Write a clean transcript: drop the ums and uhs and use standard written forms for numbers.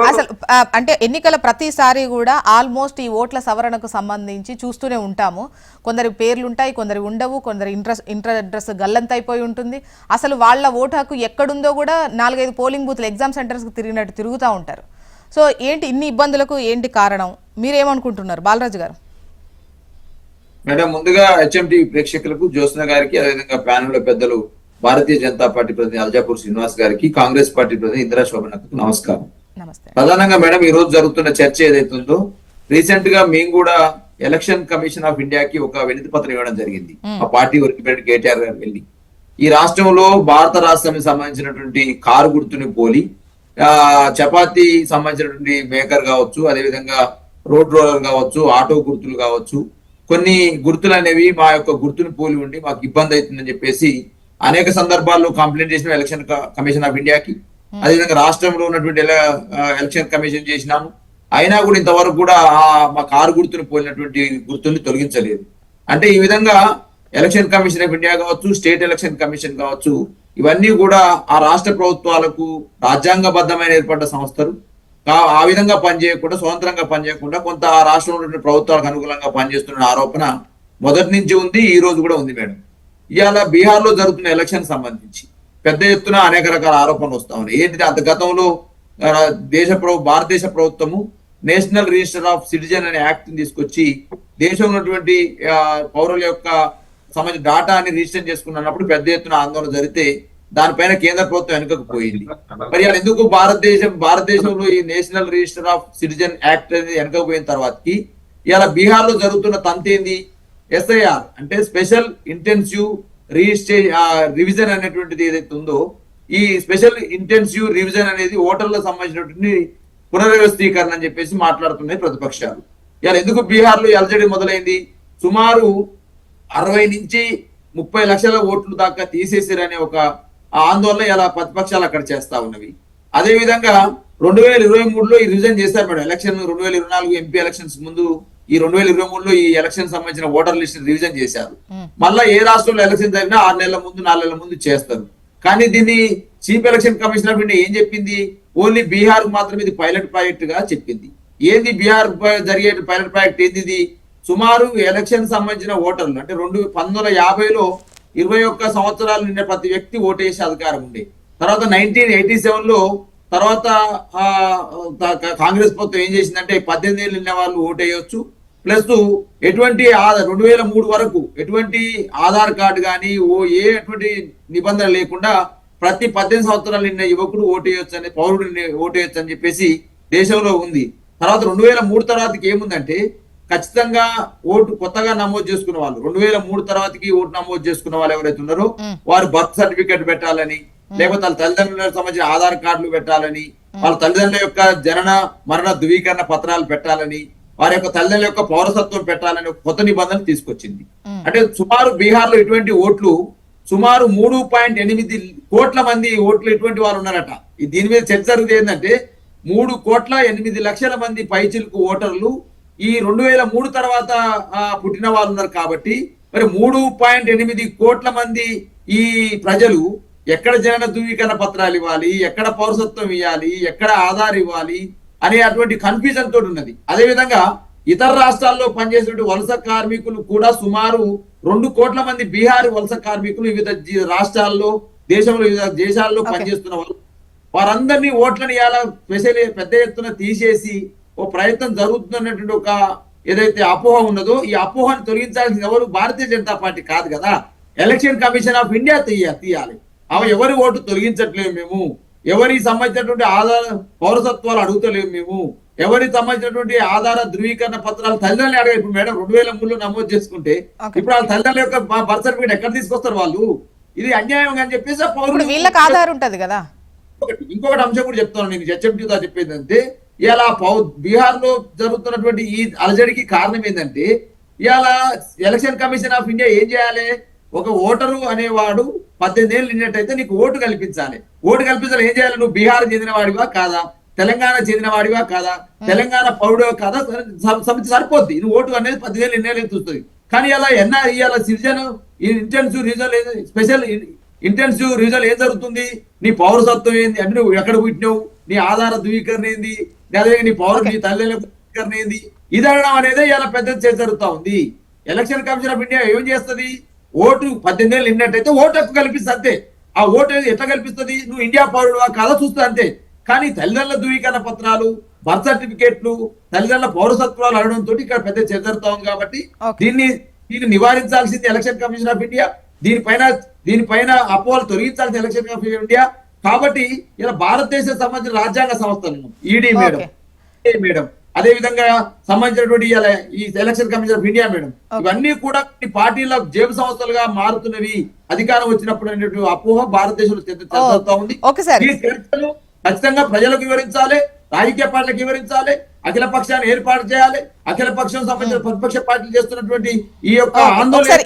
అసలు అంటే ఎన్నికల ప్రతిసారి కూడా ఆల్మోస్ట్ ఈ ఓట్ల సవరణకు సంబంధించి చూస్తూనే ఉంటాము. కొందరి పేర్లుంటాయి, కొందరి ఉండవు, కొందరి ఇంట్రెస్ట్ గల్లంతైపోయి ఉంటుంది. అసలు వాళ్ళ ఓటు హక్కు ఎక్కడుందో కూడా 4-5 పోలింగ్ బూత్లు ఎగ్జామ్ సెంటర్స్కి తిరిగినట్టు తిరుగుతూ ఉంటారు. సో ఏంటి ఇన్ని ఇబ్బందులకు ఏంటి కారణం? మీరేమనుకుంటున్నారు బాలరాజు గారు? మేడం, ముందుగా హెచ్ఎంటీ ప్రేక్షకులకు, జ్యోత్స్న గారికి, అదేవిధంగా ప్యానెల్ పెద్దలు భారతీయ జనతా పార్టీ ప్రతినిధి అల్జాపూర్ శ్రీనివాస్ గారికి, కాంగ్రెస్ పార్టీ ప్రతినిధి ఇందిరా శోభనకు నమస్కారం. ప్రధానంగా మేడం, ఈ రోజు జరుగుతున్న చర్చ ఏదైతుందో, రీసెంట్ గా మేము కూడా ఎలక్షన్ కమిషన్ ఆఫ్ ఇండియాకి ఒక వినతి పత్రం ఇవ్వడం జరిగింది. ఆ పార్టీ వర్కింగ్ కేటీఆర్ గారు వెళ్ళి ఈ రాష్ట్రంలో భారత రాష్ట్రానికి సంబంధించినటువంటి కారు గుర్తుని పోలి చపాతీ సంబంధించినటువంటి మేకర్ కావచ్చు, అదేవిధంగా రోడ్ రోలర్ కావచ్చు, ఆటో గుర్తులు కావచ్చు, కొన్ని గుర్తులు అనేవి మా యొక్క గుర్తుని పోలి ఉండి మాకు ఇబ్బంది అవుతుందని చెప్పేసి అనేక సందర్భాల్లో కంప్లైంట్ చేసిన ఎలక్షన్ కమిషన్ ఆఫ్ ఇండియాకి, అదేవిధంగా రాష్ట్రంలో ఉన్నటువంటి ఎలక్షన్ కమిషన్ చేసినాము. అయినా కూడా ఇంతవరకు కూడా మా కారు గుర్తుని పోలినటువంటి గుర్తుల్ని తొలగించలేదు. అంటే ఈ విధంగా ఎలక్షన్ కమిషన్ ఆఫ్ ఇండియా కావచ్చు, స్టేట్ ఎలక్షన్ కమిషన్ కావచ్చు, ఇవన్నీ కూడా ఆ రాష్ట్ర ప్రభుత్వాలకు రాజ్యాంగబద్ధమైన ఏర్పడ్డ సంస్థలు. ఆ విధంగా పనిచేయకుండా, స్వతంత్రంగా పనిచేయకుండా కొంత ఆ రాష్ట్రంలో ప్రభుత్వాలకు అనుకూలంగా పనిచేస్తున్న ఆరోపణ మొదటి నుంచి ఉంది, ఈ రోజు కూడా ఉంది మేడం. ఇవాళ బీహార్ లో జరుగుతున్న ఎలక్షన్ సంబంధించి పెద్ద ఎత్తున అనేక రకాల ఆరోపణలు వస్తా ఉన్నాయి. ఏంటిది, అంత గతంలో భారతదేశ ప్రభుత్వము నేషనల్ రిజిస్టర్ ఆఫ్ సిటిజన్ అనే యాక్ట్ తీసుకొచ్చి దేశంలో ఉన్నటువంటి పౌరుల యొక్క సంబంధించిన డాటాని రిజిస్టర్ చేసుకున్నప్పుడు పెద్ద ఎత్తున ఆందోళన జరిగితే దానిపైన కేంద్ర ప్రభుత్వం వెనుకకు పోయింది. మరి ఎందుకు భారతదేశంలో ఈ national register of citizen act అనేది వెనుకకు పోయిన తర్వాతకి ఇవాళ బీహార్ లో జరుగుతున్న తంతు ఏంది, ఎస్ఐఆర్ అంటే స్పెషల్ ఇంటెన్సివ్ రివిజన్ అనేటువంటిది ఏదైతే ఉందో, ఈ స్పెషల్ ఇంటెన్సివ్ రివిజన్ అనేది ఓటర్లకు సంబంధించినటువంటి పునర్వ్యవస్థీకరణ అని చెప్పేసి మాట్లాడుతున్నాయి ప్రతిపక్షాలు. ఇవాళ ఎందుకు బీహార్ లో అలజడి మొదలైంది, సుమారు 60 నుంచి 30 లక్షల ఓట్లు దాకా తీసేసారనే ఒక ఆందోళన ఇలా ప్రతిపక్షాలు అక్కడ చేస్తా ఉన్నవి. అదే విధంగా 2023లో ఈ రివిజన్ చేశారు మేడం. ఎలక్షన్ 2024 ఎంపీ ఎలక్షన్స్ ముందు ఈ 2023లో ఈ ఎలక్షన్ సంబంధించిన ఓటర్ లిస్ట్ రివిజన్ చేశారు. మళ్ళా ఏ రాష్ట్రంలో ఎలక్షన్ జరిగినా 6 నెలల ముందు 4 నెలల ముందు చేస్తారు. కానీ దీన్ని chief election commission of India ఏం చెప్పింది, ఓన్లీ బీహార్ మాత్రమే ఇది పైలట్ ప్రాజెక్ట్ గా చెప్పింది. ఏంది బీహార్ జరిగే పైలట్ ప్రాజెక్ట్ ఏంది, ఇది సుమారు ఎలక్షన్ సంబంధించిన ఓటర్లు అంటే 1950లో 21 సంవత్సరాలు నిన్న ప్రతి వ్యక్తి ఓటేసే అధికారం ఉండే. తర్వాత 1987లో తర్వాత కాంగ్రెస్ ప్రభుత్వం ఏం చేసిందంటే 18 ఏళ్ళు నిన్న వాళ్ళు ఓటేయొచ్చు, ప్లస్ ఎటువంటి 2003 వరకు ఎటువంటి ఆధార్ కార్డు కానీ ఎటువంటి నిబంధన లేకుండా ప్రతి 18 సంవత్సరాలు నిన్న యువకుడు ఓటేయొచ్చు అని, పౌరుడు ఓటేయొచ్చు అని చెప్పేసి దేశంలో ఉంది. తర్వాత 2003 తర్వాతకి ఏముందంటే ఖచ్చితంగా ఓటు కొత్తగా నమోదు చేసుకున్న వాళ్ళు 2003 తర్వాతకి ఓటు నమోదు చేసుకున్న వాళ్ళు ఎవరైతే ఉన్నారో వారు బర్త్ సర్టిఫికేట్ పెట్టాలని, లేకపోతే వాళ్ళ తల్లిదండ్రులకు సంబంధించిన ఆధార్ కార్డులు పెట్టాలని, వాళ్ళ తల్లిదండ్రుల యొక్క జనన మరణ ధృవీకరణ పత్రాలు పెట్టాలని, వారి యొక్క తల్లిదండ్రుల యొక్క పౌరసత్వం పెట్టాలని కొత్త నిబంధనలు తీసుకొచ్చింది. అంటే సుమారు బీహార్ లో ఇటువంటి ఓట్లు సుమారు 3.8 కోట్ల మంది ఓట్లు ఇటువంటి వాళ్ళు ఉన్నారట. దీని మీద చర్చ జరుగుతుంది. ఏంటంటే 3.8 లక్షల మంది పైచిలకు ఓటర్లు ఈ 2003 తర్వాత పుట్టిన వాళ్ళు ఉన్నారు. కాబట్టి మరి 3.8 కోట్ల మంది ఈ ప్రజలు ఎక్కడ జనన ధృవీకరణ పత్రాలు ఇవ్వాలి, ఎక్కడ పౌరసత్వం ఇవ్వాలి, ఎక్కడ ఆధార్ ఇవ్వాలి అనే అటువంటి కన్ఫ్యూజన్ తోటి ఉన్నది. అదేవిధంగా ఇతర రాష్ట్రాల్లో పనిచేసే వలస కార్మికులు కూడా సుమారు 2 కోట్ల మంది బీహార్ వలస కార్మికులు వివిధ రాష్ట్రాల్లో దేశంలో వివిధ దేశాల్లో పనిచేస్తున్న వాళ్ళు, వారందరినీ ఓట్లను ఇవాళ స్పెషల్ పెద్ద ఎత్తున తీసేసి ఓ ప్రయత్నం జరుగుతున్నటువంటి ఒక ఏదైతే అపోహ ఉన్నదో ఈ అపోహను తొలగించాల్సింది ఎవరు, భారతీయ జనతా పార్టీ కాదు కదా, ఎలక్షన్ కమిషన్ ఆఫ్ ఇండియా తీయాలి. అవి ఎవరి ఓటు తొలగించట్లేము మేము, ఎవరికి సంబంధించినటువంటి ఆధార పౌరసత్వాలు అడుగుతలేము మేము, ఎవరికి సంబంధించినటువంటి ఆధార ధృవీకరణ పత్రాలు తల్లిదండ్రులు అడగ. ఇప్పుడు మేడం 2003లో నమోదు చేసుకుంటే ఇప్పుడు వాళ్ళ తల్లిదండ్రుల యొక్క బర్త్ సర్టిఫికేట్ ఎక్కడ తీసుకొస్తారు వాళ్ళు, ఇది అన్యాయం అని చెప్పేసి పౌరులు వీళ్ళకి ఆధార్ ఉంటది కదా. ఇంకొకటి అంశం కూడా చెప్తాను నేను, హెచ్ఎంటీతో చెప్పేది అంటే ఇలా బీహార్ లో జరుగుతున్నటువంటి ఈ అలజడికి కారణం ఏంటంటే ఇవాళ ఎలక్షన్ కమిషన్ ఆఫ్ ఇండియా ఏం చేయాలి, ఒక ఓటరు అనేవాడు 18 ఏళ్ళు నిన్నట్టయితే నీకు ఓటు కల్పించాలి. ఓటు కల్పించాలి ఏం చేయాలి, నువ్వు బీహార్ చెందిన వాడివా కాదా, తెలంగాణ చెందిన వాడివా కాదా, తెలంగాణ పౌరుడివా కాదా, సమితి సరిపోద్ది. నువ్వు ఓటు అనేది 10 ఏళ్ళు చూస్తుంది. కానీ ఇలా ఇవాళ citizen intensive reason special intensive revision ఏం జరుగుతుంది, నీ పౌరసత్వం ఏంది అంటే నువ్వు ఎక్కడ పుట్టినావు, నీ ఆధార ధృవీకరణ ఏంది, అదే నీ నీ తల్లిదండ్రుల ధృవీకరణ ఏంది, ఇది అడగడం అనేది ఇలా పెద్ద చర్చ జరుగుతా ఉంది. ఎలక్షన్ కమిషన్ ఆఫ్ ఇండియా ఏం చేస్తుంది, ఓటు 18 ఏళ్ళు నిన్నట్టయితే ఓటు హక్కు కల్పిస్తుంది అంతే. ఆ ఓటు ఎట్లా కల్పిస్తుంది, నువ్వు ఇండియా పౌరుడువా కాదా చూస్తుంది అంతే. కానీ తల్లిదండ్రుల ధృవీకరణ పత్రాలు, బర్త్ సర్టిఫికేట్లు, తల్లిదండ్రుల పౌరసత్వాలు అడగడంతో ఇక్కడ పెద్ద చర్చ జరుగుతా ఉంది. కాబట్టి దీన్ని నివారించాల్సింది ఎలక్షన్ కమిషన్ ఆఫ్ ఇండియా, దీనిపైన అపోహలు తొలగించాల్సింది ఎలక్షన్ కమిషన్ ఆఫ్ ఇండియా. కాబట్టి ఇలా భారతదేశం సంబంధించిన రాజ్యాంగ సంస్థలను ఈడీ మేడం అదే విధంగా సంబంధించినటువంటి ఈ election commission of India madam, ఇవన్నీ కూడా పార్టీల జేబు సంస్థలుగా మారుతున్నవి అధికారం వచ్చినప్పుడు అనేటువంటి అపోహ భారతదేశంలో చర్చ ఉంది. ఈ చర్చలు ఖచ్చితంగా ప్రజలకు వివరించాలి, రాజకీయ పార్టీలకు వివరించాలి, అఖిల పక్షాన్ని ఏర్పాటు చేయాలి. అఖిల పక్షం సంబంధించిన ప్రతిపక్ష పార్టీలు చేస్తున్నటువంటి ఈ యొక్క ఆందోళన